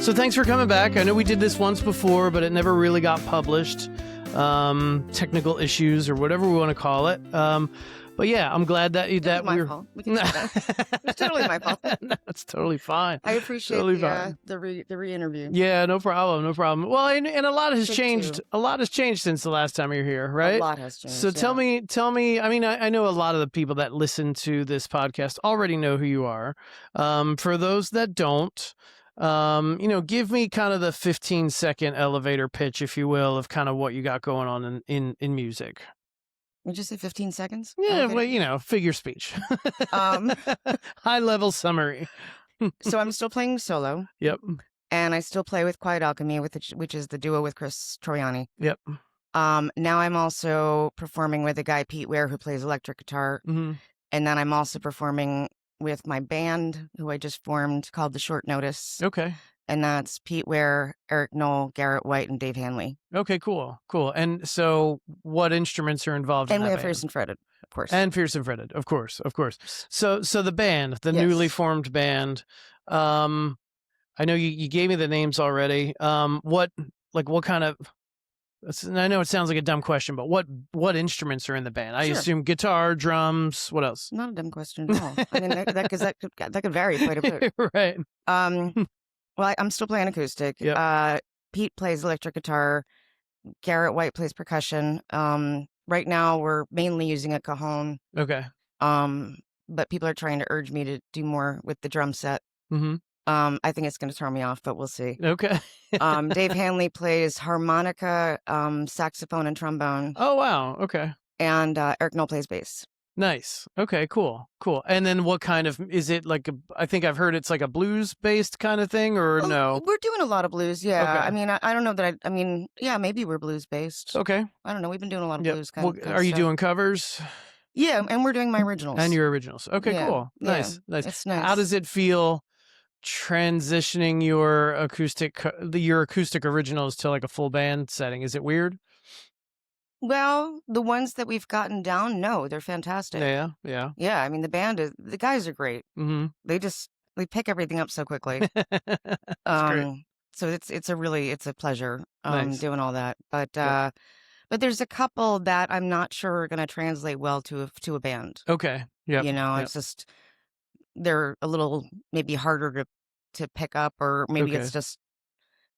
So thanks for coming back. I know we did this once before, but it never really got published. Technical issues or whatever we want to call it. But yeah, I'm glad that It was my fault. We can say that. It's totally my fault. No, it's totally fine. I appreciate Totally the re-interview. Yeah, no problem, no problem. Well, and a lot has Take changed. two. A lot has changed since the last time you were here, right? A lot has changed. So tell me. I mean, I know a lot of the people that listen to this podcast already know who you are. For those that don't, give me kind of the 15-second elevator pitch, if you will, of kind of what you got going on in music. Would you say 15 seconds? Yeah, Okay. well, figure speech. Um, High level summary. so I'm still playing solo, Yep. and I still play with Quiet Alchemy, which is the duo with Chris Troiani. Yep. Now I'm also performing with a guy, Pete Ware, who plays electric guitar. Mm-hmm. And then I'm also performing with my band, who I just formed, called The Short Notice. Okay. And that's Pete Ware, Eric Knoll, Garrett White, and Dave Hanley. Okay, cool. And so what instruments are involved in And that we have band? Fierce and Fretted, of course. And Fierce and Fretted, of course. So the band, the Yes. newly formed band, I know you gave me the names already. What kind of, I know it sounds like a dumb question, but what instruments are in the band? I Sure. assume guitar, drums, what else? Not a dumb question at all. I mean, that could vary quite a bit. Right. Well, I'm still playing acoustic. Yep. Pete plays electric guitar. Garrett White plays percussion. Right now, we're mainly using a cajon. Okay. But people are trying to urge me to do more with the drum set. Mm-hmm. I think it's going to throw me off, but we'll see. Okay. Dave Hanley plays harmonica, saxophone, and trombone. Oh, wow. Okay. And Eric Knoll plays bass. Nice. Okay, cool. And then what kind of, is it like I think I've heard it's like a blues-based kind of thing, or no? We're doing a lot of blues, yeah. Okay. I mean, I don't know that I mean, yeah, maybe we're blues-based. Okay. I don't know. We've been doing a lot of Yep. blues kind of Are you stuff. doing covers? Yeah, and we're doing my originals. And your originals. Okay, Yeah, cool. yeah, Nice. it's nice. How does it feel transitioning your acoustic originals to like a full band setting? Is it weird? Well, the ones that we've gotten down, no, they're fantastic. Yeah. Yeah, I mean, the guys are great. Mm-hmm. They pick everything up so quickly. That's great. So it's a pleasure Nice. doing all that. But Cool. but there's a couple that I'm not sure are going to translate well to a band. Okay. Yep. It's just they're a little maybe harder to pick up, or maybe Okay. it's just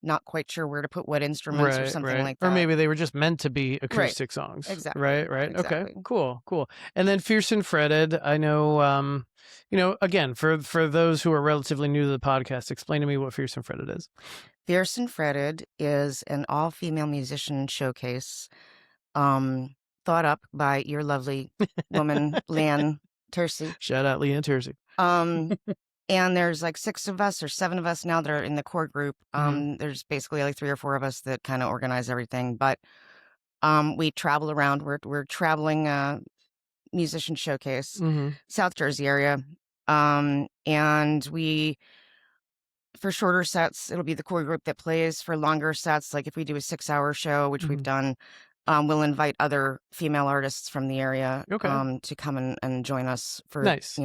not quite sure where to put what instruments or something like that. Or maybe they were just meant to be acoustic songs. Exactly. Right. Exactly. Okay. Cool. And then Fierce and Fretted, I know, again, for those who are relatively new to the podcast, explain to me what Fierce and Fretted is. Fierce and Fretted is an all-female musician showcase thought up by your lovely woman, Leanne Tersey. Shout out Leanne Tersey. And there's like 6 of us or 7 of us now that are in the core group. There's basically like 3 or 4 of us that kind of organize everything. But we travel around. We're traveling musician showcase, South Jersey area. And we, for shorter sets, it'll be the core group that plays. For longer sets, like if we do a 6-hour show, which we've done, we'll invite other female artists from the area to come and join us for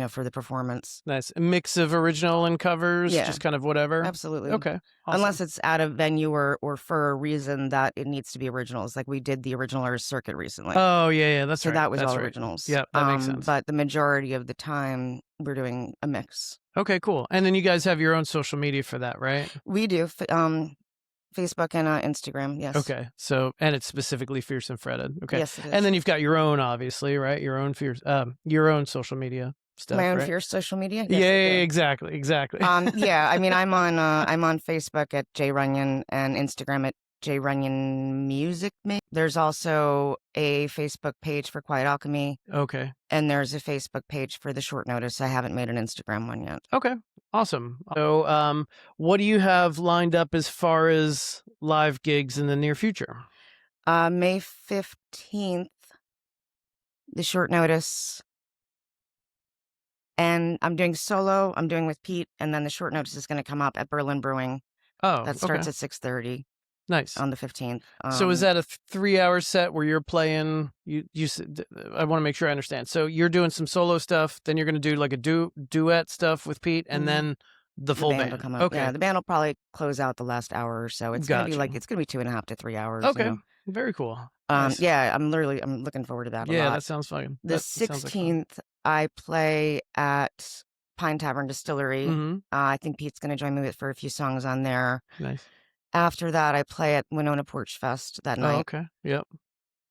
for the performance. Nice. A mix of original and covers, just kind of whatever. Absolutely. Okay. Awesome. Unless it's at a venue or for a reason that it needs to be originals. Like we did the original artist circuit recently. Oh, yeah, that's right. So that was That's all right. originals. Yeah, that makes sense. But the majority of the time, we're doing a mix. Okay, cool. And then you guys have your own social media for that, right? We do. Facebook and Instagram, yes. Okay. So, and it's specifically Fierce and Fretted. Okay. Yes, it is. And then you've got your own, obviously, right? Your own your own social media stuff. My own right? Fierce social media? Yeah, Yes, exactly. yeah, I mean, I'm on Facebook at Jay Runyon and Instagram at Jay Runyon Music. There's also a Facebook page for Quiet Alchemy. Okay. And there's a Facebook page for The Short Notice. I haven't made an Instagram one yet. Okay. Awesome. So, what do you have lined up as far as live gigs in the near future? May 15th, The Short Notice. And I'm doing solo. I'm doing with Pete. And then The Short Notice is going to come up at Berlin Brewing. Oh, That starts at 6:30. Nice. On the 15th. So is that a 3-hour set where you're playing? You I want to make sure I understand. So you're doing some solo stuff, then you're going to do like a duet stuff with Pete, and then The The full band will band. come up. Okay. Yeah, the band will probably close out the last hour or so. It's gonna be Gotcha. like it's gonna be 2.5 to 3 hours, you Okay. know. Very cool. Nice. Yeah, I'm looking forward to that a Yeah, lot. that sounds fun. The That sounds like fun. 16th, I play at Pine Tavern Distillery. Mhm. I think Pete's gonna join me for a few songs on there. Nice. After that, I play at Winona Porch Fest that Oh, night. okay. Yep.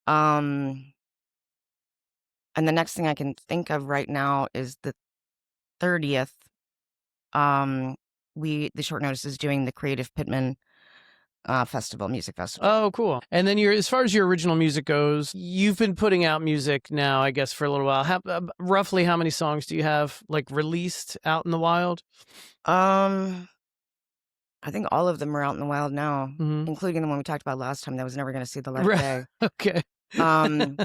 Um, and the next thing I can think of right now is the 30th. Um, the Short Notice is doing the Creative Pittman music festival. Oh, cool. And then as far as your original music goes, you've been putting out music now, I guess, for a little while. Roughly how many songs do you have like released out in the wild? Um, I think all of them are out in the wild now, Mhm. including the one we talked about last time that was never going to see the light of Right. day. Okay. Um,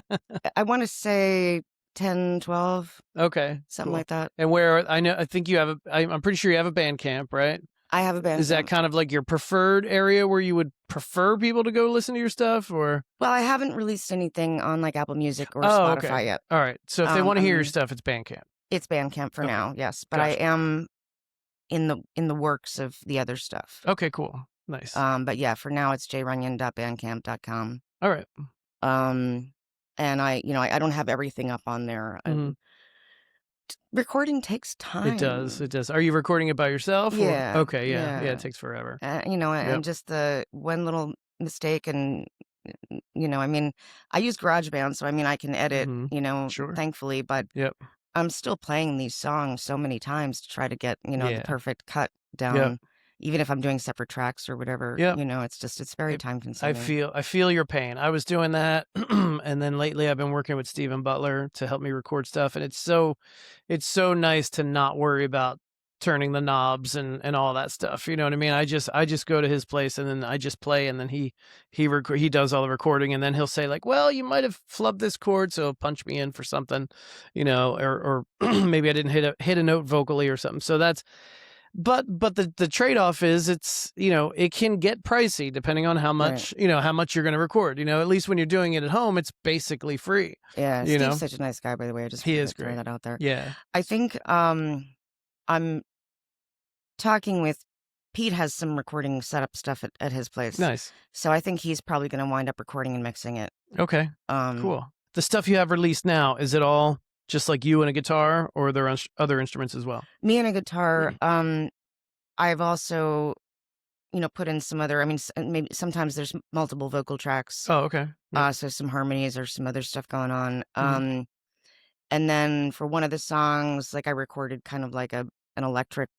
I want to say 10, 12, Okay. something Cool. like that. And I think you have I'm pretty sure you have a Bandcamp, right? I have a band. Is that kind of like your preferred area where you would prefer people to go listen to your stuff, or? Well, I haven't released anything on like Apple Music or Oh, Spotify okay. yet. All right. So if they want to hear your I'm stuff, it's Bandcamp. It's Bandcamp for Okay. now, yes, but I Gotcha. am in the works of the other stuff. Okay, cool. Nice. But yeah, for now it's jrunyon.bandcamp.com. All right. And I don't have everything up on there. Mhm. Recording takes time. It does. It does. Are you recording it by yourself? Yeah. Okay. Yeah. Yeah. Yeah. It takes forever. And Yep. just the one little mistake and I mean, I use GarageBand, so I mean I can edit, Mhm. Sure. thankfully, but Yep. I'm still playing these songs so many times to try to get, the Yeah. perfect cut Yep. down, even if I'm doing separate tracks or whatever, Yep. it's very time I consuming. I feel your pain. I was doing that, and then lately I've been working with Stephen Butler to help me record stuff, and it's so nice to not worry about turning the knobs and all that stuff. You know what I mean? I just go to his place and then I just play, and then he does all the recording, and then he'll say like, "Well, you might have flubbed this chord," so he'll punch me in for something, or maybe I didn't hit a note vocally or something. So that's but the trade-off is it can get pricey depending on how Right. much, how much you're going to record. At least when you're doing it at home, it's basically free. Yeah, You know? Steve's such a nice guy, by the way. I just He wanted is to throw great. that out there. Yeah. I think I'm talking with Pete has some recording setup stuff at his place. Nice. So I think he's probably going to wind up recording and mixing it. Okay. Cool. The stuff you have released now, is it all just like you and a guitar, or are there other instruments as well? Me and a guitar. I've also, put in some other, I mean, maybe sometimes there's multiple vocal tracks. Oh, okay. Yep. So some harmonies or some other stuff going on. Mhm. And then for one of the songs, like I recorded kind of like an electric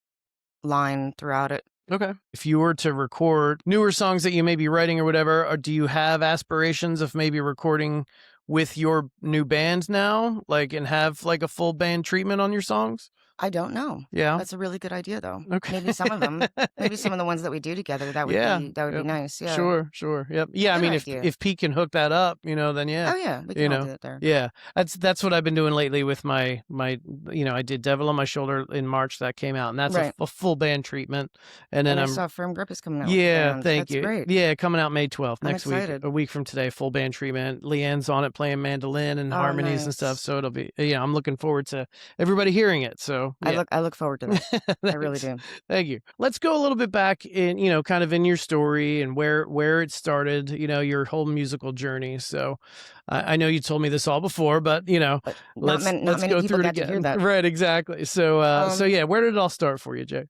line throughout it. Okay. If you were to record newer songs that you may be writing or whatever, or do you have aspirations of maybe recording with your new band now, like, and have like a full band treatment on your songs? I don't know. Yeah. That's a really good idea, though. Okay. Maybe some of them. Maybe some of the ones that we do together. That would Yeah. be Yep. nice. Yeah. Sure. Yep. Yeah. I Good mean, idea. if Pete can hook that up, then yeah. Oh yeah, we can all do it there. Yeah. That's what I've been doing lately with my I did Devil on My Shoulder in March, that came out, and that's Right. a full band treatment. And then I I'm saw Firm Grip is coming out. with the Yeah, band. thank That's you. great. Yeah, coming out May 12th, I'm next week, excited. a week from today, full band treatment. Leanne's on it playing mandolin and Oh, harmonies and stuff, nice. so it'll be I'm looking forward to everybody hearing it. So yeah. I look forward to that. I really do. Thank you. Let's go a little bit back in, kind of in your story and where it started, your whole musical journey. So I know you told me this all before, but But let's not let's many go people through it got to hear again. that. Right, exactly. So yeah, where did it all start for you, Jay?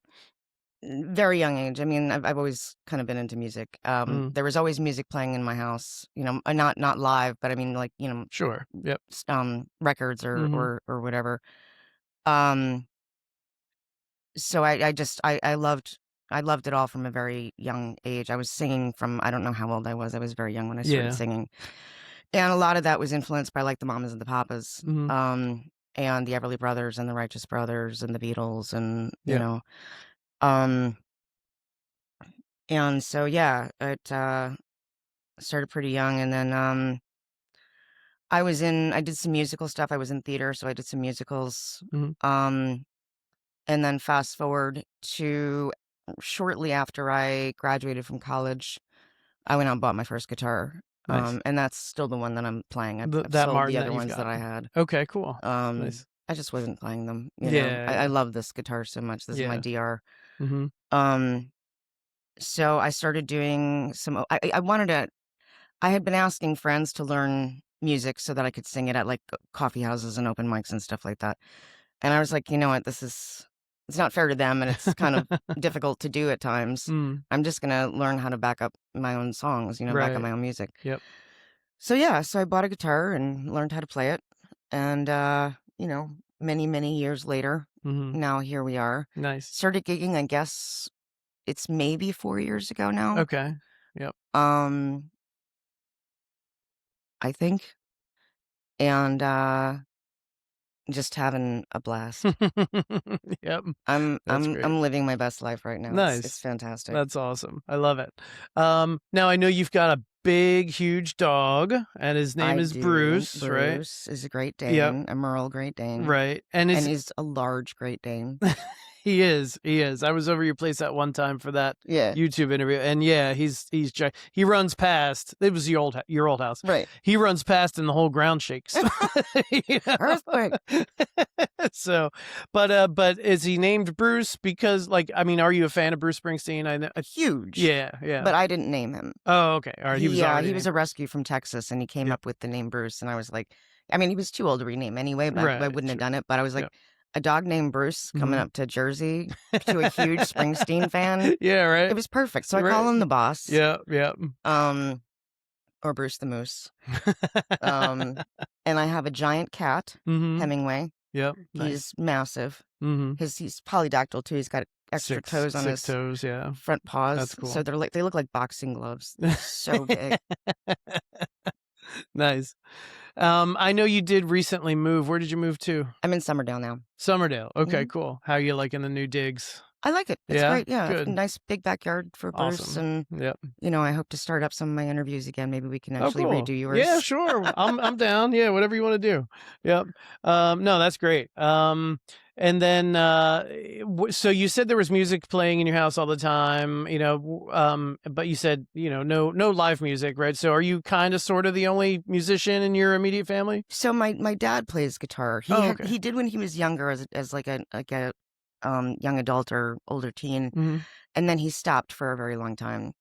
Very young age. I mean, I've always kind of been into music. Mm, There was always music playing in my house. Not live, but I mean, like sure. Yep. records or Hmm. or whatever. Um, so I loved it all from a very young age. I was singing from I don't know how old I was. I was very young when I started Yeah. singing, and a lot of that was influenced by like the Mamas and the Papas, Hmm. and the Everly Brothers and the Righteous Brothers and the Beatles, and Yeah. um, and so yeah, it started pretty young, and then I did some musical stuff. I was in theater, so I did some musicals. Hmm. And then fast forward to shortly after I graduated from college, I went out and bought my first guitar. Nice. And that's still the one that I'm playing. I've That sold Martin the that other you've ones that got. I had. Okay, cool. Um, Nice. I just wasn't playing them. Yeah, I yeah. love this guitar so much. This is my Yeah. DR. Mm-hmm. So I started doing some. I wanted to. I had been asking friends to learn music so that I could sing it at like coffee houses and open mics and stuff like that. And I was like, you know what, it's not fair to them, and it's kind of difficult to do at times. Mm. I'm just gonna learn how to back up my own songs, back up Right. my own music. Yep. So yeah, so I bought a guitar and learned how to play it. And many, many years later, Mm-hmm. now here we are. Nice. Started gigging, I guess it's maybe 4 years ago now. Okay. Yep. I think. And just having a blast. Yep. I'm That's I'm great. I'm living my best life right now. It's Nice. fantastic. That's awesome. I love it. Now I know you've got a big, huge dog, and his name I is do. Bruce, right? Bruce is a Great Yep. Dane, a Merle Great Dane, Right. And and is he's a large Great Dane. he is. He is. I was over your place that one time for that Yeah, YouTube interview, and yeah, he runs past. It was your old house. right. He runs past, and the whole ground shakes. You know? Earthquake. So, but is he named Bruce because, like, I mean, are you a fan of Bruce Springsteen? I know. Huge. Yeah, yeah. But I didn't name him. Oh, okay. All right. He was already He was named. a rescue from Texas, and he came Yep. up with the name Bruce, and I was like, I mean, he was too old to rename anyway, but I Right. wouldn't have Sure. done it. But I was like, Yep. a dog named Bruce coming Mhm. up to Jersey to a huge Springsteen fan. Yeah. Right. It was perfect. So I Right. call him the boss. Yeah. Yeah. Or Bruce the Moose. And I have a giant cat, Mm-hmm. Hemingway. Yep. Nice. He's massive. Mm-hmm. He's polydactyl too. He's got extra toes on his toes. Yeah. front paws. That's cool. So they look like boxing gloves. They're so big. Nice. I know you did recently move. Where did you move to? I'm in Summerdale now. Summerdale. Okay, cool. How you liking the new digs? I like it. It's Yeah? great. Yeah, Good. nice big backyard for Bruce, Awesome. and Yep. I hope to start up some of my interviews again. Maybe we can Oh, actually cool. redo yours. Yeah, sure. I'm down. Yeah, whatever you want to do. Yep. No, that's great. And then so you said there was music playing in your house all the time, but you said, no live music, right? So are you kind of sort of the only musician in your immediate family? So my dad plays guitar. Okay. He did when he was younger as like a young adult or older teen, Mm-hmm. and then he stopped for a very long time.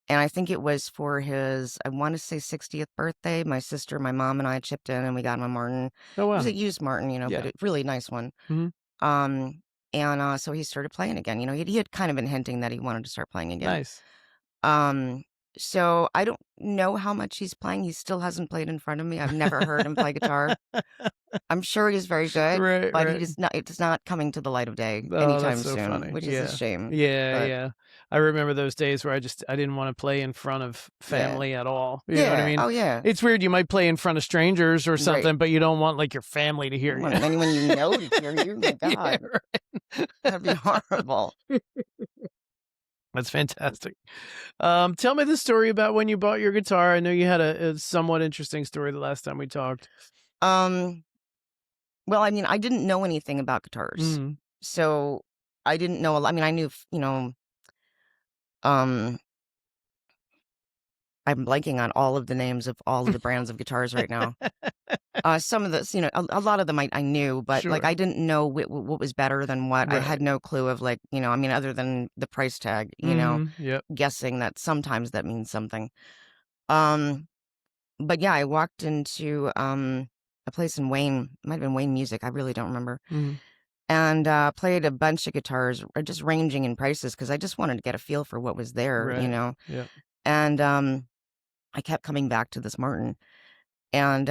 And I think it was for his, I want to say 60th birthday. My sister, my mom, and I chipped in, and we got him a Martin. Oh, wow. It was a used Martin, Yeah. but a really nice one. Mm-hmm. And so he started playing again. He had kind of been hinting that he wanted to start playing again. Nice. So I don't know how much he's playing. He still hasn't played in front of me. I've never heard him play guitar. I'm sure he's very good, Right, but right. it's not coming to the light of day Oh, anytime that's so soon, funny. which Yeah. is a shame. Yeah, But yeah. I remember those days where I didn't want to play in front of family at all. You know what I mean? Oh yeah. It's weird. You might play in front of strangers or Right. something, but you don't want like your family to hear You you. want anyone you know to hear you? My Yeah, God, right. that'd be horrible. That's fantastic. Tell me the story about when you bought your guitar. I know you had a somewhat interesting story the last time we talked. Well, I mean, I didn't know anything about guitars, Mhm. so I didn't know a lot. I mean, I knew, um, I'm blanking on all of the names of all of the brands of guitars right now. Some of this, a lot of them I knew, but like Sure. I didn't know what was better than what. I Right. had no clue of, like, I mean, other than the price tag, Mhm. Yep. guessing that sometimes that means something. But yeah, I walked into a place in Wayne, it might have been Wayne Music, I really don't remember, Mhm. and played a bunch of guitars, just ranging in prices because I just wanted to get a feel for what was there, Right. Yep. And I kept coming back to this Martin, and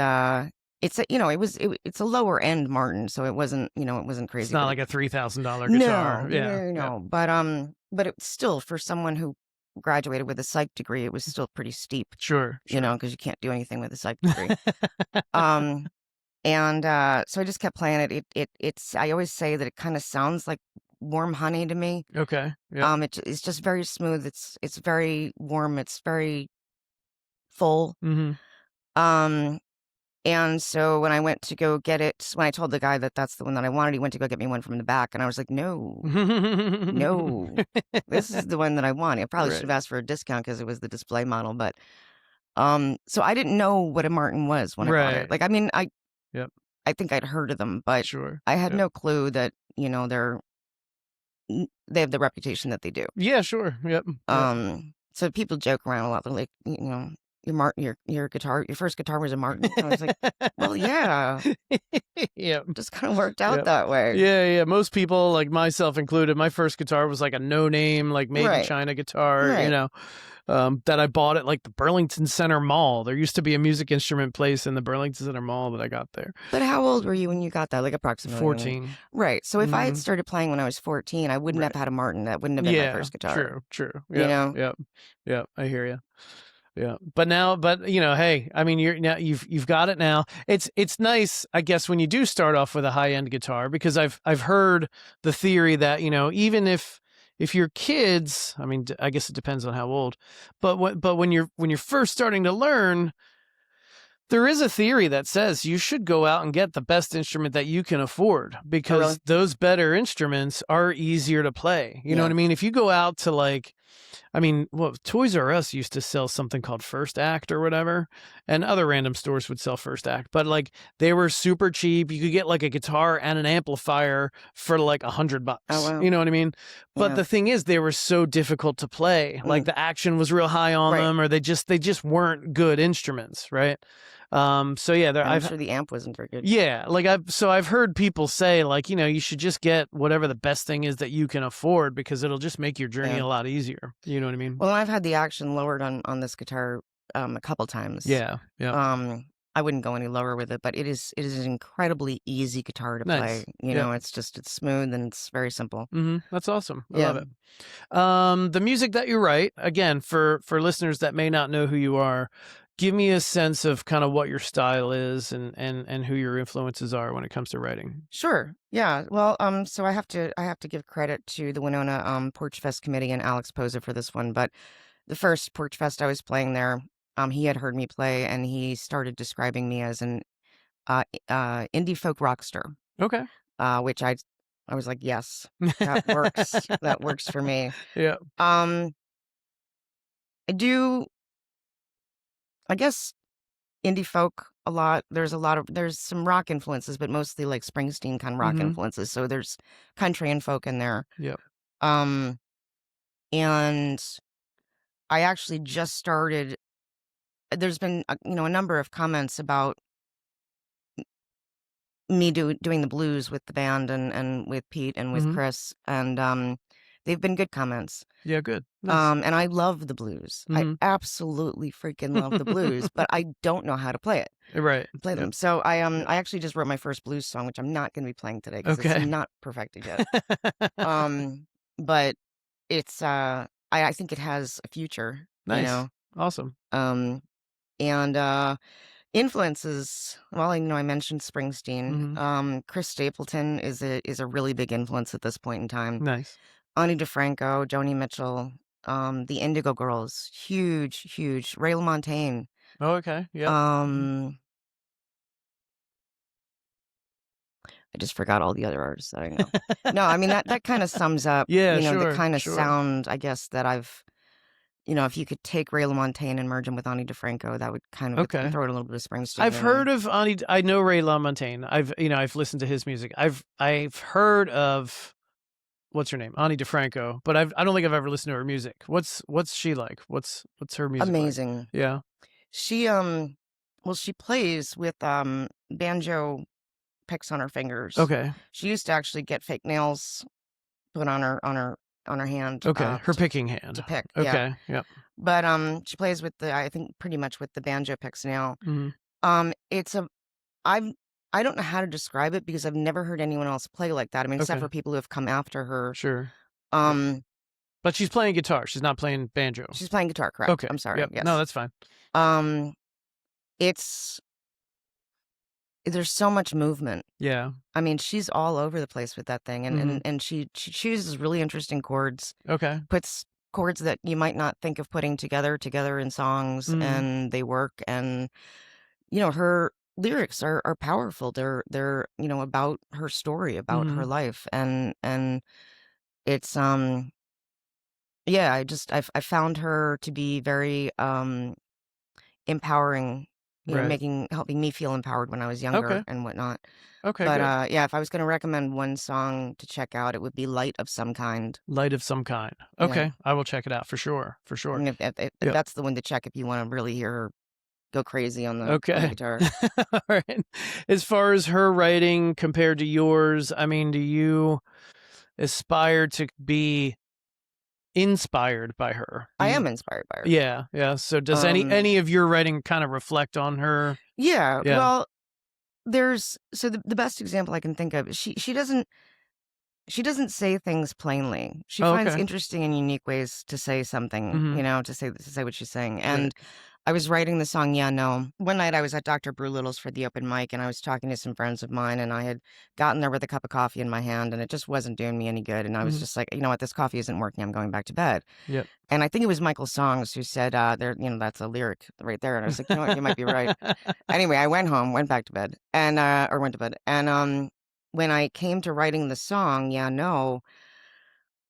it's it's a lower end Martin, so it wasn't crazy. It's not but like a $3,000 guitar. Yeah. no. But it's still, for someone who graduated with a psych degree, it was still pretty steep, Sure. because you can't do anything with a psych degree. And so I just kept playing it. It's I always say that it kind of sounds like warm honey to me. Okay. Yeah. It's just very smooth. It's very warm. It's very full. Mm-hmm. And so when I went to go get it, when I told the guy that that's the one that I wanted, he went to go get me one from the back, and I was like, no, no, this is the one that I want. I probably should have asked for a discount because it was the display model, but so I didn't know what a Martin was when I bought it. Like, I mean, Yep. I think I'd heard of them, but Sure. I had Yep. no clue that they're they have the reputation that they do. Yeah, sure. Yep. Yep. So people joke around a lot. They're like, your Martin, your guitar, your first guitar was a Martin. I was like, well, yeah, Yep. just kind of worked out Yep. that way. Yeah, yeah. Most people, like myself included, my first guitar was like a no-name, like made in Right. China guitar, Right. that I bought at like the Burlington Center Mall. There used to be a music instrument place in the Burlington Center Mall that I got there. But how old were you when you got that? Like approximately 14. Right. So if I had Mhm. started playing when I was 14, I wouldn't have Right. had a Martin. That wouldn't have been my Yeah, first guitar. true, true. You Yep, know? yep, yep. I hear you. Yeah, but hey, I mean, you've got it now. It's nice, I guess, when you do start off with a high end guitar, because I've heard the theory that even if your kids, I mean, I guess it depends on how old, but when you're first starting to learn, there is a theory that says you should go out and get the best instrument that you can afford, Oh, because really? those better instruments are easier to play. You know what Yeah. I mean? If you go out to well, Toys R Us used to sell something called First Act or whatever, and other random stores would sell First Act, but like they were super cheap. You could get like a guitar and an amplifier for like $100. Oh, wow. You know what I mean? But Yeah. the thing is, they were so difficult to play. Like the action was real high on Right. them, or they just weren't good instruments, right? So yeah, I'm sure the amp wasn't very good. yeah, like I've heard people say like, you should just get whatever the best thing is that you can afford, because it'll just make your journey Yeah. a lot easier. You know what I mean? Well, I've had the action lowered on this guitar a couple times. Yeah, yeah. I wouldn't go any lower with it, but it is an incredibly easy guitar to Nice. play. Yep. It's smooth and it's very simple. That's awesome. I Yeah. love it. The music that you write, again, for listeners that may not know who you are, give me a sense of kind of what your style is, and who your influences are when it comes to writing. Sure. Yeah. Well, so I have to give credit to the Winona Porch Fest committee and Alex Posa for this one. But the first Porch Fest I was playing there, he had heard me play and he started describing me as an indie folk rock star, Okay. which I was like, yes, that works. That works for me. Yeah. I do, I guess, indie folk a lot. There's some rock influences, but mostly like Springsteen kind of rock influences. So there's country and folk in there. Yep. Um, and I actually just started. There's been a number of comments about me doing the blues with the band and with Pete and with Chris, and they've been good comments. Yeah, good. Nice. And I love the blues. I absolutely freaking love the blues, but I don't know how to play it. Right. Play them. So I actually just wrote my first blues song, which I'm not going to be playing today because Okay. it's not perfected yet. But it's I think it has a future. Nice. Awesome. And influences. Well, I mentioned Springsteen. Chris Stapleton is a really big influence at this point in time. Nice. Ani DeFranco, Joni Mitchell, the Indigo Girls, huge. Ray LaMontagne. Oh, okay. Yeah. I just forgot all the other artists that I know. No, I mean that kind of sums up, Yeah, the sure, kind of sure. sound, I guess, that I've, if you could take Ray LaMontagne and merge him with Ani DeFranco, that would kind of Okay. throw it a little bit of Springsteen. I've heard of Ani. I know Ray LaMontagne. I've listened to his music. I've heard of, what's her name, Ani DeFranco, but I don't think I've ever listened to her music. What's she like? What's her music like? Amazing. Yeah. She well, she plays with banjo picks on her fingers. Okay. She used to actually get fake nails put on her hand. Okay. Her picking hand. To pick. Okay. Yeah. Yep. But she plays with I think pretty much with the banjo picks now. It's I don't know how to describe it because I've never heard anyone else play like that. I mean, except for people who have come after her. Sure. But she's playing guitar. She's not playing banjo. She's playing guitar, correct? Okay. I'm sorry. Yep. Yes. No, that's fine. There's so much movement. Yeah. I mean, she's all over the place with that thing, and she chooses really interesting chords. Okay. Puts chords that you might not think of putting together in songs, and they work. And her lyrics are powerful. They're about her story, about her life, and it's yeah. I found her to be very empowering Right. helping me feel empowered when I was younger Okay. and whatnot. Okay, But good. yeah, if I was going to recommend one song to check out, it would be Light of Some Kind. Light of some kind. Yeah. Okay, I will check it out for sure, for I sure. mean, if Yep. that's the one to check if you want to really hear her go crazy on the Okay. guitar. All right. As far as her writing compared to yours, I mean, do you aspire to be inspired by her? Do I you am inspired by her. Yeah, yeah. So does Um, any of your writing kind of reflect on her? yeah. Yeah. Well, the best example I can think of is she doesn't say things plainly. She Oh, finds okay. interesting and unique ways to say something, Mhm. to say what she's saying. Right. And I was writing the song Yeah No. One night I was at Dr. Little's for the open mic and I was talking to some friends of mine and I had gotten there with a cup of coffee in my hand and it just wasn't doing me any good. And I was Mhm. just like, you know what, this coffee isn't working. I'm going back to bed. Yep. And I think it was Michael Songs who said, that's a lyric right there. And I was like, you know what, you might be right. Anyway, I went home, went back to bed or went to bed. And when I came to writing the song, Yeah No,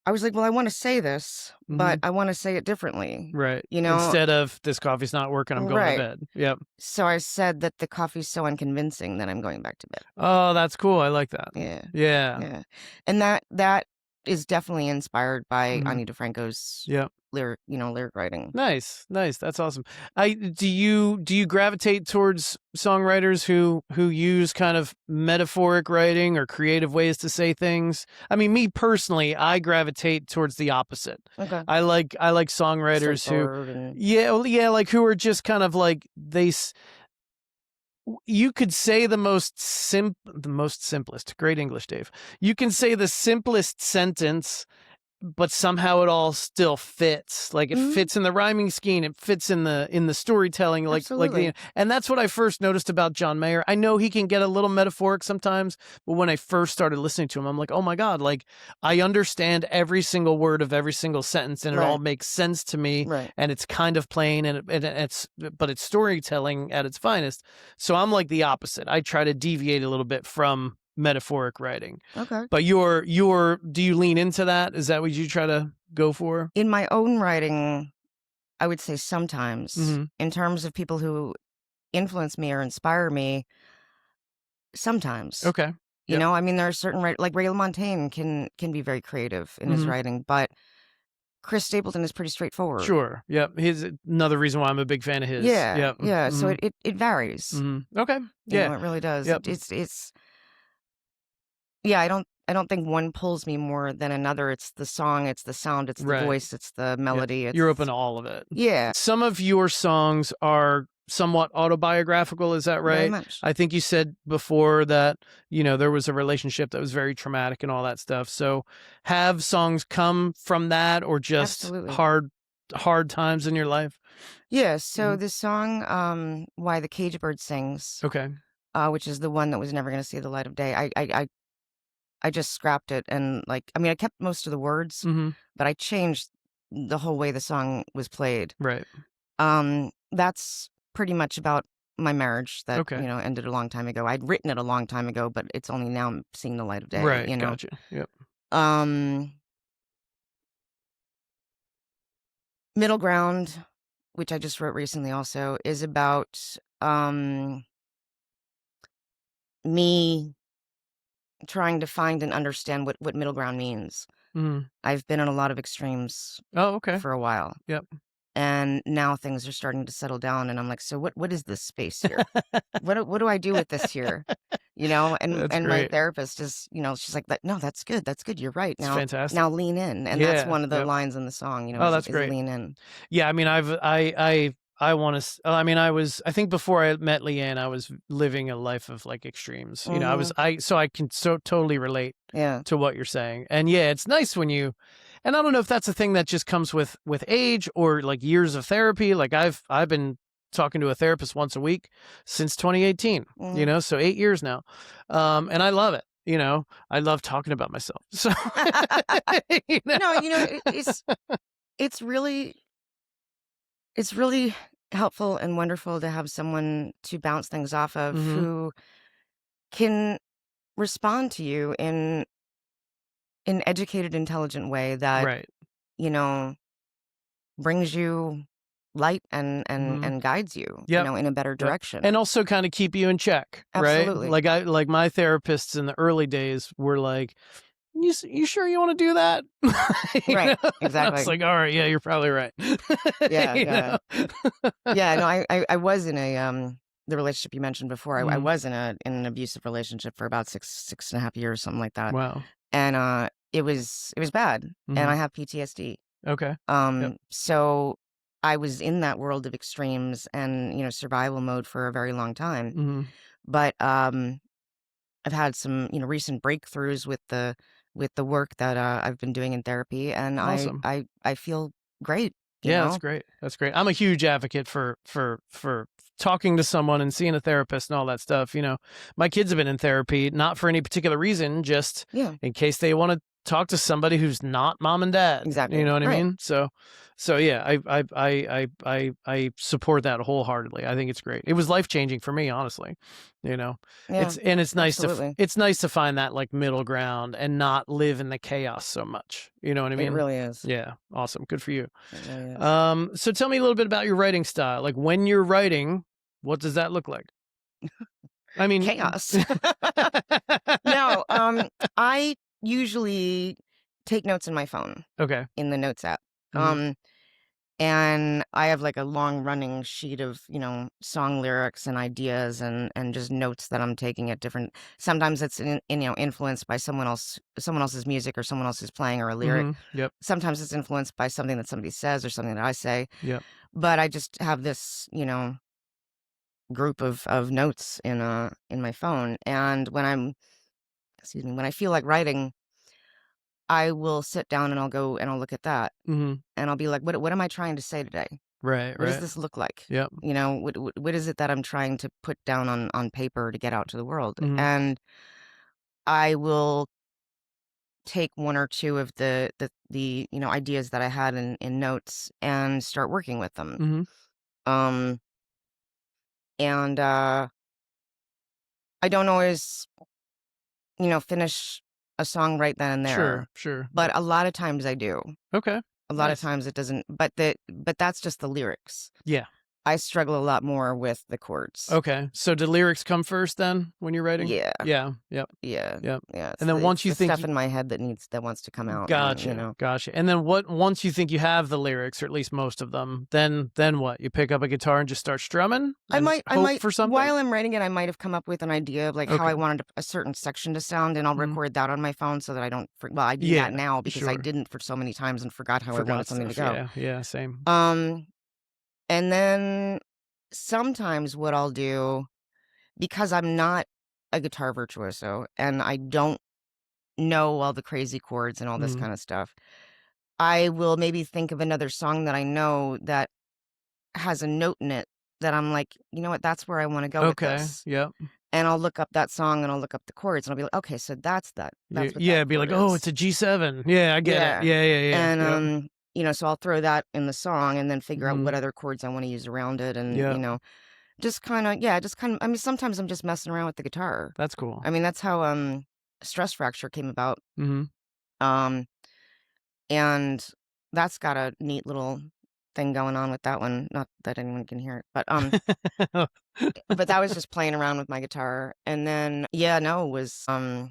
I was like, well, I want to say this, but Mhm. I want to say it differently, Right. you know? Instead of this coffee's not working, I'm going to Right. bed. Yep. So I said that the coffee's so unconvincing that I'm going back to bed. Oh, that's cool. I like that. Yeah. Yeah. Yeah. And that is definitely inspired by Mhm. Anita Franco's Yep. lyric writing. Nice, nice. That's awesome. I do you gravitate towards songwriters who use kind of metaphoric writing or creative ways to say things? I mean, me personally, I gravitate towards the opposite. Okay. I like songwriters who, Straightforward and yeah, well, yeah, like who are just kind of like you could say the most simplest. Great English, Dave. You can say the simplest sentence, but somehow it all still fits. Like it Mhm. fits in the rhyming scheme, it fits in the storytelling, Absolutely. and that's what I first noticed about John Mayer. I know he can get a little metaphoric sometimes, but when I first started listening to him, I'm like, oh my God, like I understand every single word of every single sentence and it all Right. makes sense to me, Right. and it's kind of plain and but it's storytelling at its finest. So I'm like the opposite. I try to deviate a little bit from metaphoric writing. Okay. But do you lean into that? Is that what you try to go for? In my own writing, I would say sometimes. Mhm. In terms of people who influence me or inspire me, sometimes. Okay. You Yep. know, I mean, there are certain like Ray LaMontagne can be very creative in his Mhm. writing, but Chris Stapleton is pretty straightforward. Sure. Yep. He's another reason why I'm a big fan of his. Yeah, Yep. yeah. So Mhm. it varies. Mhm. Okay. You Yeah. know, it really does. Yep. It's yeah. I don't think one pulls me more than another. It's the song, it's the sound, it's the Right. voice, it's the Yep. melody. You're open It's to all of it. yeah, Some of your songs are somewhat autobiographical, is that very right? much. I think you said before that, there was a relationship that was very traumatic and all that stuff. So have songs come from that or just Absolutely. hard times in your life? Yeah. So Mhm. the song, "Why the Cage Bird Sings," Okay. which is the one that was never going to see the light of day. I just scrapped it and I mean I kept most of the words, Mhm. but I changed the whole way the song was played. Right. That's pretty much about my marriage that Okay. ended a long time ago. I'd written it a long time ago, but it's only now seeing the light of day. Right. Gotcha. Yep. Um, Middle Ground, which I just wrote recently, also is about me trying to find and understand what middle ground means. Mhm. I've been in a lot of extremes Oh, okay. for a while. Yep. And now things are starting to settle down, and I'm like, so what is this space here? What do I do with this here? And That's my great. therapist is, she's like, no, that's good. That's good. You're right. It's Now fantastic. lean in. And that's Yeah. one of the Yep. lines in the song, Oh, that's is great. lean in. Yeah, I mean, I want to. I mean, I think before I met Leanne, I was living a life of like extremes. Hmm. So I can so totally relate Yeah. to what you're saying. And yeah, it's nice when and I don't know if that's a thing that just comes with age or like years of therapy. Like I've been talking to a therapist once a week since 2018. Hmm. So 8 years now, and I love it. I love talking about myself. So, you know? No, it's really it's really helpful and wonderful to have someone to bounce things off of Hmm. who can respond to you in an educated, intelligent way that, Right. you know, brings you light and Mhm. guides you, Yep. in a better Yep. direction. And also kind of keep you in check, right? Absolutely. Like my therapists in the early days were like, you sure you want to do that? Right. I was Exactly. like, all right, yeah, you're probably right. Yeah. you Yeah. know? Yeah. No, I was in a the relationship you mentioned before. I Mhm. was in an abusive relationship for about six and a half years, something like that. Wow. And it was bad. And Mhm. I have PTSD. Okay. Yep. So I was in that world of extremes and, survival mode for a very long time. Mhm. But I've had some, recent breakthroughs with the work that I've been doing in therapy, and Awesome. I feel great, you Yeah, that's know. great. That's great. I'm a huge advocate for talking to someone and seeing a therapist and all that stuff. My kids have been in therapy not for any particular reason, just Yeah, in case they want to talk to somebody who's not mom and dad. You exactly. know what I Right. mean? So yeah, I support that wholeheartedly. I think it's great. It was life changing for me, honestly. You know, Yeah, it's nice absolutely. it's nice to find that like middle ground and not live in the chaos so much. You know what I It mean? really is. Yeah, awesome. Good for you. It really is. So tell me a little bit about your writing style. Like when you're writing, what does that look like? I mean, Chaos. No, I usually take notes in my phone okay. in the notes app. Hmm. And I have like a long running sheet of, song lyrics and ideas and just notes that I'm taking at different sometimes it's influenced by someone else's music or someone else's playing or a lyric. Hmm. Yep. Sometimes it's influenced by something that somebody says or something that I say. Yep. But I just have this, group of notes in my phone. And when I feel like writing, I will sit down and I'll go and I'll look at that Hmm. and I'll be like, what am I trying to say today? Right. What does Right. this look like? Yep. What is it that I'm trying to put down on paper to get out to the world? Hmm. And I will take one or two of the ideas that I had in notes and start working with them. Hmm. Um, and I don't always, finish a song right then and Sure. there, Sure. but a lot of times I do. Okay. A lot of Nice. times it doesn't, but that's just the lyrics. Yeah. I struggle a lot more with the chords. Okay. So do lyrics come first then when you're writing? Yeah. Yeah. Yep. Yeah, Yep. yeah, And then it's once the you think stuff in my head that wants to come out and, Gotcha, gotcha. And then once you think you have the lyrics, or at least most of them, then what? You pick up a guitar and just start strumming and I hope might for something? while I'm writing it, I might have come up with an idea of, like, how Okay. I wanted a certain section to sound, and I'll Mhm. record that on my phone so that I don't for well, I do that Yeah, now because I sure. didn't for so many times and forgot how I wanted Forgot something to stuff. go. Yeah, yeah, same. Um, and then sometimes what I'll do, because I'm not a guitar virtuoso and I don't know all the crazy chords and all this Mhm. kinda stuff, I will maybe think of another song that I know that has a note in it that I'm like, "You know what? That's where I wanna go with Okay, this." yep. And I'll look up that song and I'll look up the chords and I'll be like, "Okay, so that's that. That's what that Yeah, be chord like, "Oh, is." it's a G7. Yeah, I get it. Yeah. Yeah, yeah, yeah. And, Yep. so I'll throw that in the song and then figure out what Mhm. other chords I wanna use around it and, Yep. just kinda I mean, sometimes I'm just messing around with the guitar. That's cool. I mean, that's how, Stress Fracture came about. Mhm. Um, and that's got a neat little thing going on with that one. Not that anyone can hear it, but that was just playing around with my guitar. And then, yeah, no, it was, I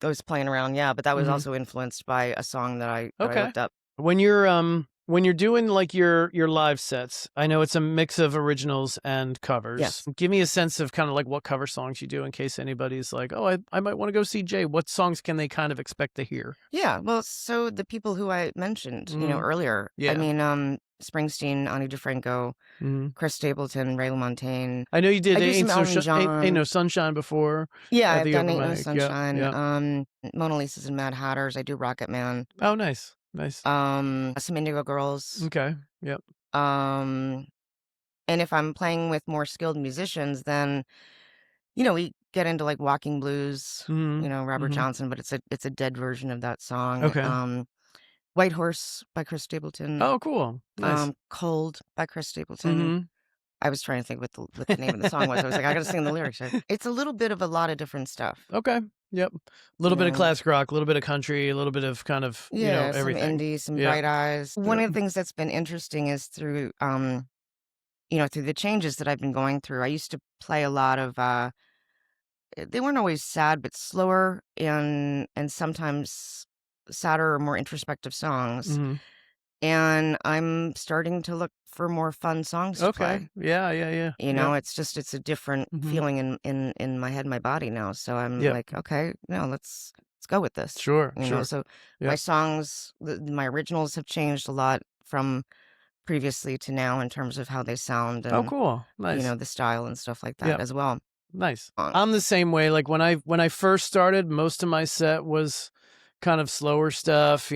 was playing around, yeah, but that was Mhm. also influenced by a song that I Okay. looked up. When you're doing like your live sets, I know it's a mix of originals and covers. Yes. Give me a sense of kind of like what cover songs you do in case anybody's like, "Oh, I might want to go see Jay." What songs can they kind of expect to hear? Yeah, well, so the people who I mentioned, Mhm. earlier, I Yeah. mean, Springsteen, Ani DeFranco, Mhm. Chris Stapleton, Ray LaMontagne. I know you I did do some Elton Ain't No John. Sunshine before Yeah, at I've the done open Ain't No mic. Yep, Sunshine, yep. Mona Lisa's and Mad Hatters. I do Rocket Man, Oh, nice. Nice. some Indigo Girls. Okay. Yep. Um, and if I'm playing with more skilled musicians, then, we get into like Walking Blues, Mhm. Robert Mhm. Johnson, but it's a dead version of that song. Okay. White Horse by Chris Stapleton. Oh, cool. Nice. Cold by Chris Stapleton. Mhm. I was trying to think what the name of the song was. I was like, I got to sing the lyrics. It's a little bit of a lot of different stuff. Okay. Yep. A little bit of classic rock, a little bit of country, a little bit of kind of, Yeah, some everything. indie, some Yeah. Bright Eyes. One of the things that's been interesting is through through the changes that I've been going through. I used to play a lot of they weren't always sad, but slower and sometimes sadder or more introspective songs. Mhm. And I'm starting to look for more fun songs to Okay. play. Yeah, yeah, yeah. Yep. It's a different Mhm. feeling in my head, my body now. So I'm Yep. like, okay, no, let's go with this. Sure, sure. So my Yep. songs, my originals have changed a lot from previously to now in terms of how they sound Oh, and cool. Nice. the style and stuff like that Yep. as well. Nice. Songs. I'm the same way. Like when I first started, most of my set was kind of slower stuff.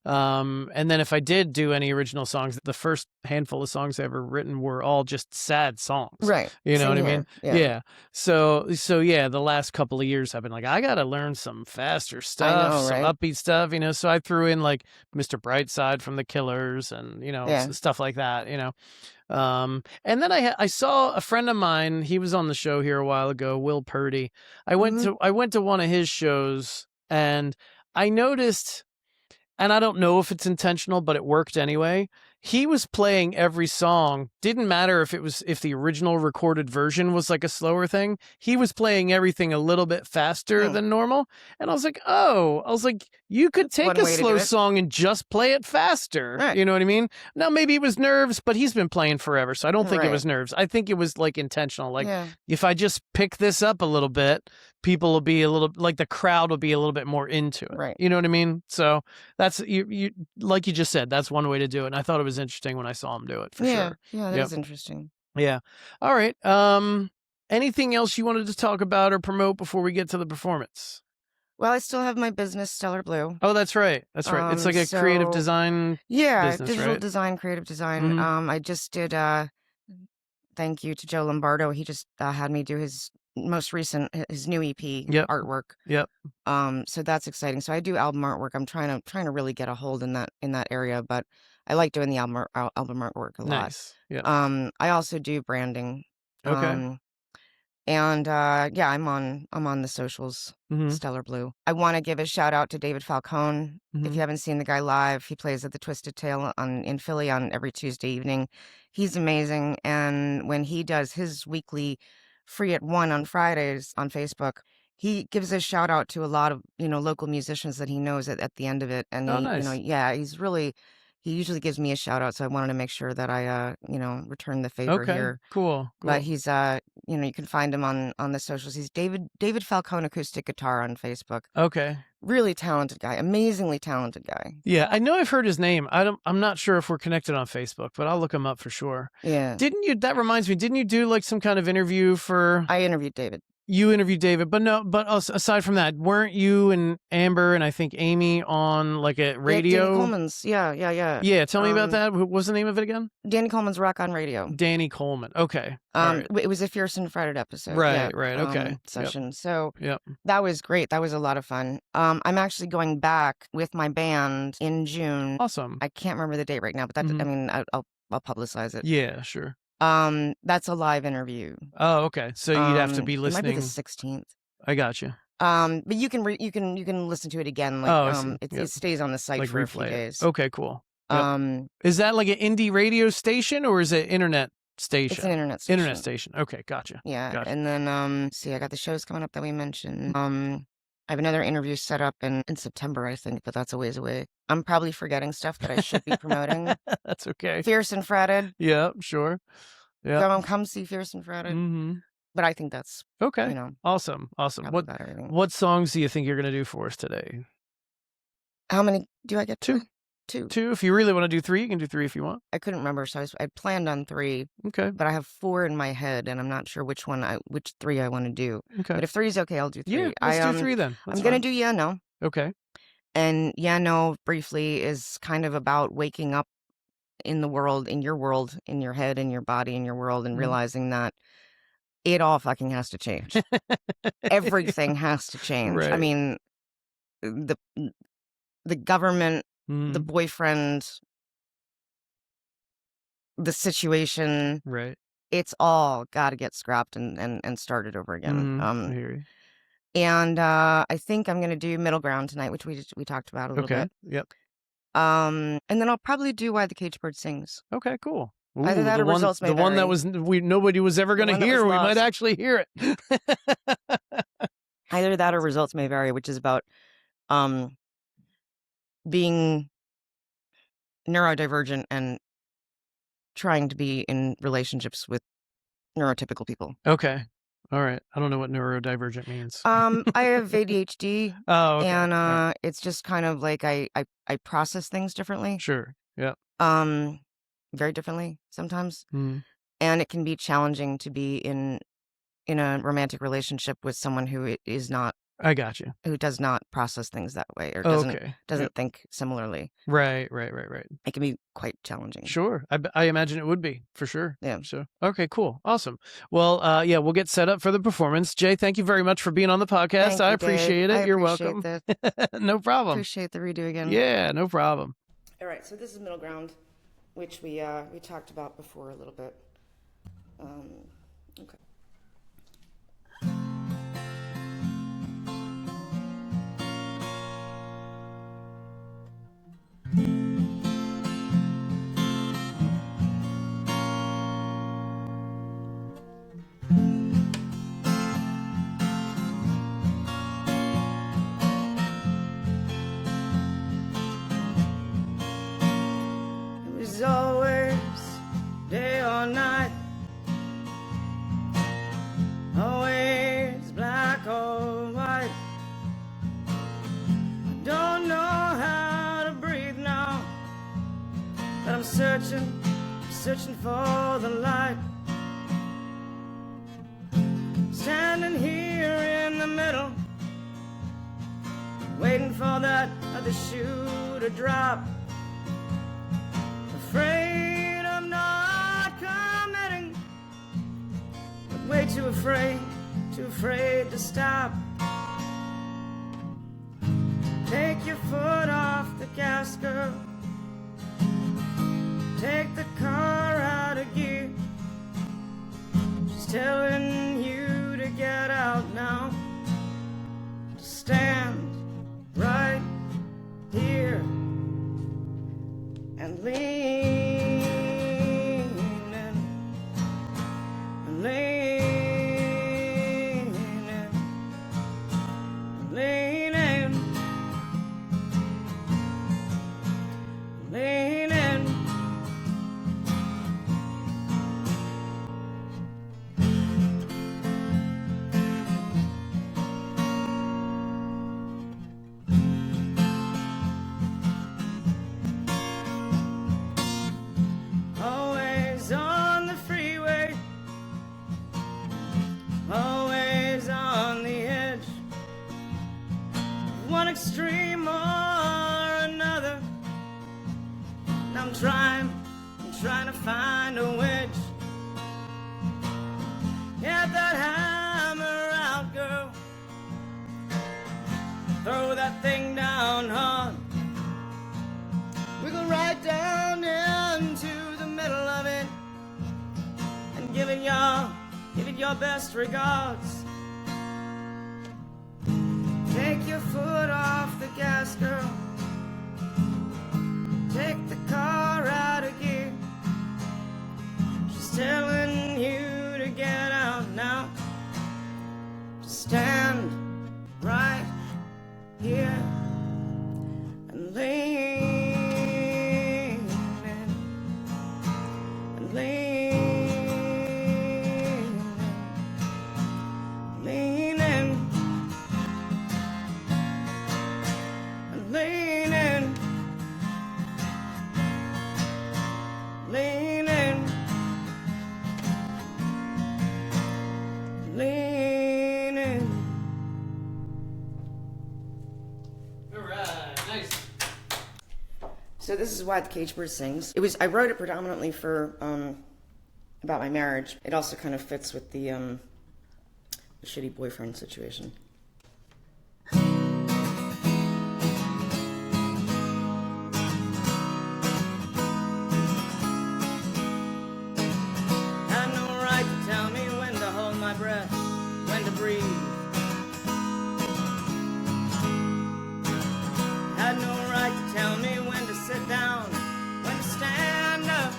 And then if I did do any original songs, the first handful of songs I ever written were all just sad songs. Right. You know Same what I here. mean? Yeah. Yeah. So yeah, the last couple of years I've been like, I gotta learn some faster I stuff, know, some right? upbeat stuff. So I threw in like Mr. Brightside from the Killers and Yeah. stuff like that. And then I saw a friend of mine. He was on the show here a while ago, Will Purdy. I went Mhm. to one of his shows, and I noticed, and I don't know if it's intentional, but it worked anyway. He was playing every song. Didn't matter if the original recorded version was like a slower thing. He was playing everything a little bit faster Hmm. than normal. And I was like, oh, you could That's take one a way to do slow it. song and just play it faster. Right. You know what I mean? Now, maybe it was nerves, but he's been playing forever. So I don't think it Right. was nerves. I think it was like intentional. Like, Yeah. if I just pick this up a little bit, people will be a little, like the crowd will be a little bit more into it. Right. You know what I mean? So that's, you like you just said, that's one way to do it. And I thought it was interesting when I saw him do it, for Yeah. sure. Yeah, that Yep. is interesting. Yeah. All right. Anything else you wanted to talk about or promote before we get to the performance? Well, I still have my business, Stellar Blue. Oh, that's right. That's right. It's like a creative So design yeah, business, digital right? design, creative design. Mhm. I just did thank you to Joe Lombardo. He just had me do his most recent his new EP Yep. artwork. Yep. So that's exciting. So I do album artwork. I'm trying to really get a hold in that area, but I like doing the album artwork a lot. Nice. Yep. I also do branding. Okay. And yeah, I'm on the socials, Mhm. Stellar Blue. I want to give a shout out to David Falcone. If Mhm. you haven't seen the guy live, he plays at the Twisted Tail in Philly on every Tuesday evening. He's amazing, and when he does his weekly Free at 1 on Fridays on Facebook, he gives a shout out to a lot of local musicians that he knows at the end of it. And Oh, he nice. yeah, he usually gives me a shout out, so I wanted to make sure that I return the favor Okay. here. Cool. But Cool. he's you can find him on the socials. He's David Falcone Acoustic Guitar on Facebook. Okay. Really talented guy, amazingly talented guy. Yeah, I know I've heard his name. I'm not sure if we're connected on Facebook, but I'll look him up for sure. Yeah, That reminds me, didn't you do like some kind of interview for I interviewed David. You interviewed David, but no, but aside from that, weren't you and Amber and I think Amy on like a Yeah, Danny radio? Coleman's. Yeah. Yeah, tell me about that. What was the name of it again? Danny Coleman's Rock on Radio. Danny Coleman. Okay. All right. It was a Fierce and Fretted episode. Right, Yeah, right. Okay. Yep. session. So Yep. that was great. That was a lot of fun. I'm actually going back with my band in June. Awesome. I can't remember the date right now, but I mean, I'll publicize it. Yeah, sure. That's a live interview. Oh, okay. So you'd have to be It might be the listening. 16th. I got you. But you can listen to it again. Like, Oh, I see. Yep. it stays on the site Like for a few replay it. days. Okay, cool. Yep. Is that like an indie radio station or is it internet station? It's an internet station. Internet station. Okay, gotcha. Yeah. Gotcha. And then see, I got the shows coming up that we mentioned. I have another interview set up in September, I think, but that's a ways away. I'm probably forgetting stuff that I should be promoting. That's okay. Fierce and Fretted. Yeah, sure. Yeah. Come see Fierce and Fretted. Mm-hmm. But I think that's Okay. Awesome. probably about everything. What songs do you think you're gonna do for us today? How many do I get? Two. Two. If you really want to do three, you can do three if you want. I couldn't remember, so I planned on 3. Okay. But I have 4 in my head, and I'm not sure which 3 I want to do. Okay. But if 3 is okay, I'll do 3. Yeah, let's do 3 then. I'm gonna do Yeah No. Okay. And Yeah No briefly is kind of about waking up in the world, in your head, in your body, in your world, and realizing that it all fucking has to change. Everything has to change. Right. I mean, the government, the Mhm. boyfriend, the situation, Right. it's all got to get scrapped and started over again. I hear you. And I think I'm gonna do Middle Ground tonight, which we talked about a little Okay. bit. Yep. And then I'll probably do Why the Caged Bird Sings. Okay, cool. Either Ooh, that or Results May the one that Vary. was nobody was ever The going to one that was hear. We might lost. actually hear it. Either that or Results May Vary, which is about being neurodivergent and trying to be in relationships with neurotypical people. Okay. All right. I don't know what neurodivergent means. I have ADHD, Oh, okay. and All right. it's just kind of like I process things differently. Sure. Yeah. Very differently sometimes, Mm. and it can be challenging to be in a romantic relationship with someone who is not, I got you. who does not process things that way or Okay. doesn't Yep. think similarly. Right. It can be quite challenging. Sure. I imagine it would be for sure. Yeah. So, okay, cool. Awesome. Well, yeah, we'll get set up for the performance. Jay, thank you very much for being on the podcast. Thank I you, appreciate Dave. it. You're appreciate welcome. this. No problem. Appreciate the redo again. Yeah, no problem. All right, so this is Middle Ground, which we talked about before a little bit. Okay. It was always day or night, always black or white. I don't know how to breathe now, but I'm searching for the light. Standing here in the middle, waiting for that other shoe to drop. Afraid of not committing, but way too afraid to stop. Take your foot off the gas, girl. Take the car out of gear. Just telling you to get out now. Just stand right here and lean and lean and lean and lean and always on the freeway, always on the edge, one extreme or another. And I'm trying to find a wedge. Get that hammer out, girl. Throw that thing down hard. Wiggle right down into the middle of it and give it your best regards. Take your foot off the gas, girl. Take the car out of gear. She's telling you to get out now. Just stand right here and lean and lean and lean and lean and lean and lean and. All right. Nice. So this is Why the Caged Bird Sings. I wrote it predominantly for about my marriage. It also kind of fits with the shitty boyfriend situation. Had no to breathe. Had no right to tell me when to sit down, when to stand up.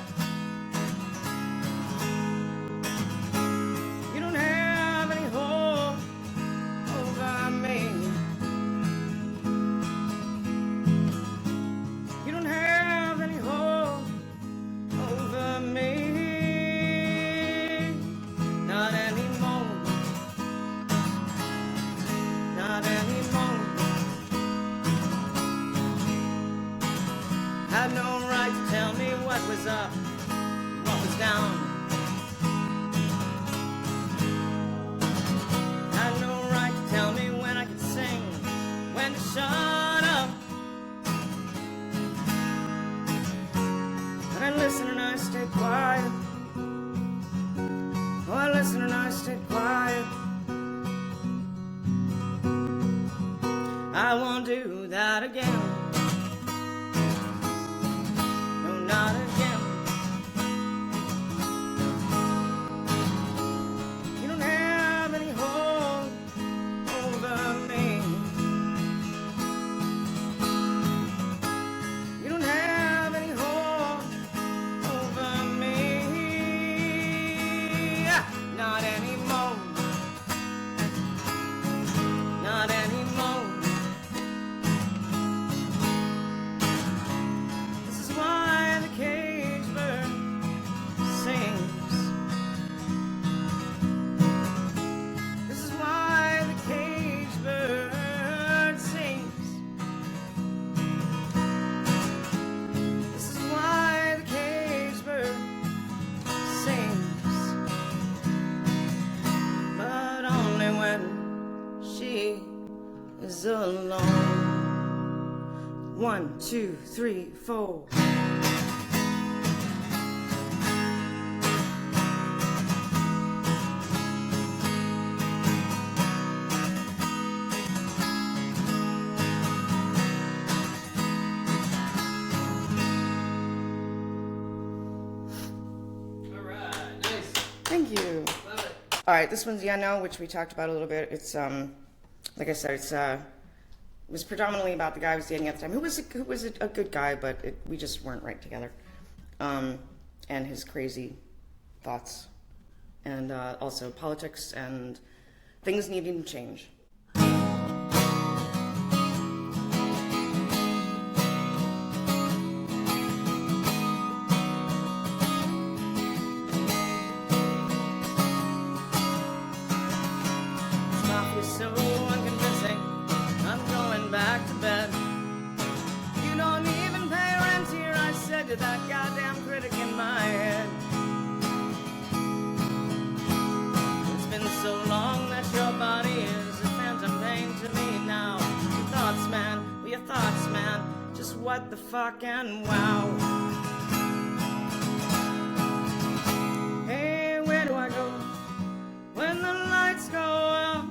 You don't have any hold over me. You don't have any hold over me. Not anymore. Not anymore. Had no right to tell me what was up, what was down. Had no right to tell me when I could sing, when to shut up. And I listened and I stayed quiet. Oh, I listened and I stayed quiet. I won't do that again. No, not again. You don't have any hold over me. You don't have any hold over me. Not anymore. Not anymore. This is why the cage bird sings. This is why the cage bird sings. This is why the cage bird sings. But only when she is alone. 1, 2, 3, 4. All right, nice. Thank you. Love it. All right, this one's Yeah No, which we talked about a little bit. It's like I said, it was predominantly about the guy I was dating at the time, who was a good guy, but we just weren't right together, and his crazy thoughts, and also politics and things needing to change. You're so unconvincing. I'm going back to bed. You don't even pay rent here, I said to that goddamn critic in my head. It's been so long that your body is a phantom pain to me now. Your thoughts, man, well, your thoughts, man, just what the fuck and wow. Hey, where do I go when the lights go out?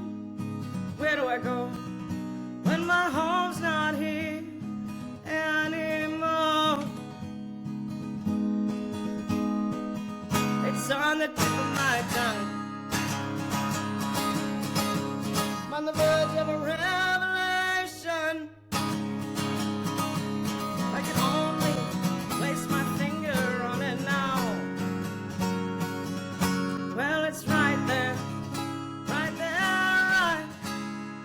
Where do I go when my home's not here anymore? It's on the tip of my tongue. I'm on the verge of a revelation. I can only place my finger on it now. Well, it's right there. Right there, right.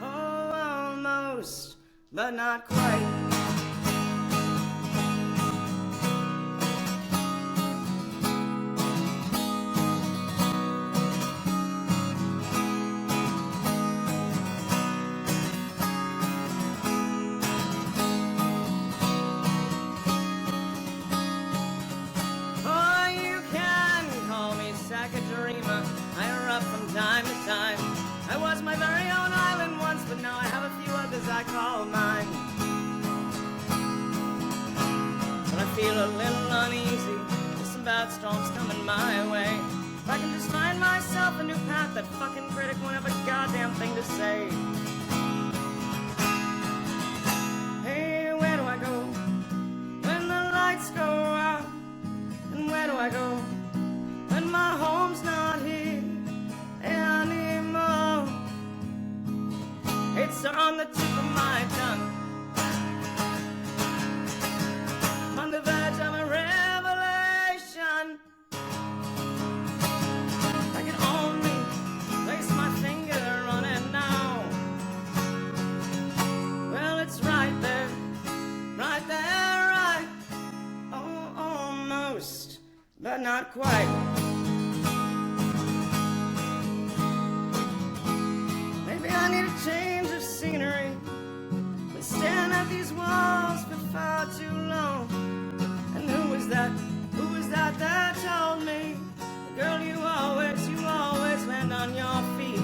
Oh, almost, but not quite. Oh, you can call me Sacagorima. I erupt from time to time. I was my very own island once, but now I have a few others I call mine. But I feel a little uneasy. There's some bad storms coming my way. If I can just find myself a new path, that fucking critic won't have a goddamn thing to say. Hey, where do I go when the lights go out? And where do I go when my home's not here anymore? lips are on the tip of my tongue. I'm on the verge of a revelation. I can only place my finger on it now. Well, it's right there, right there, right. Oh, almost, but not quite. Maybe I need a change of scenery. Been staring at these walls for far too long. And who was that that told me, girl, you always land on your feet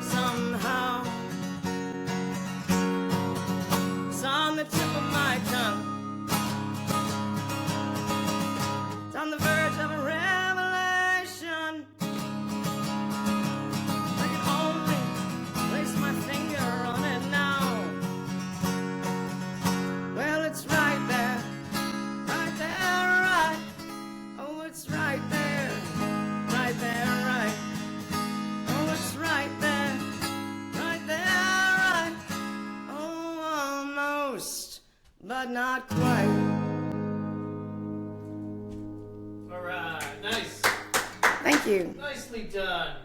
somehow. It's on the tip of my tongue. It's on the verge of a revelation. I can only place my finger on it now. Well, it's right there, right. Oh, it's right there, right. Oh, it's right there, right. Oh, almost, but not quite. All right, nice. Thank you. Nicely done.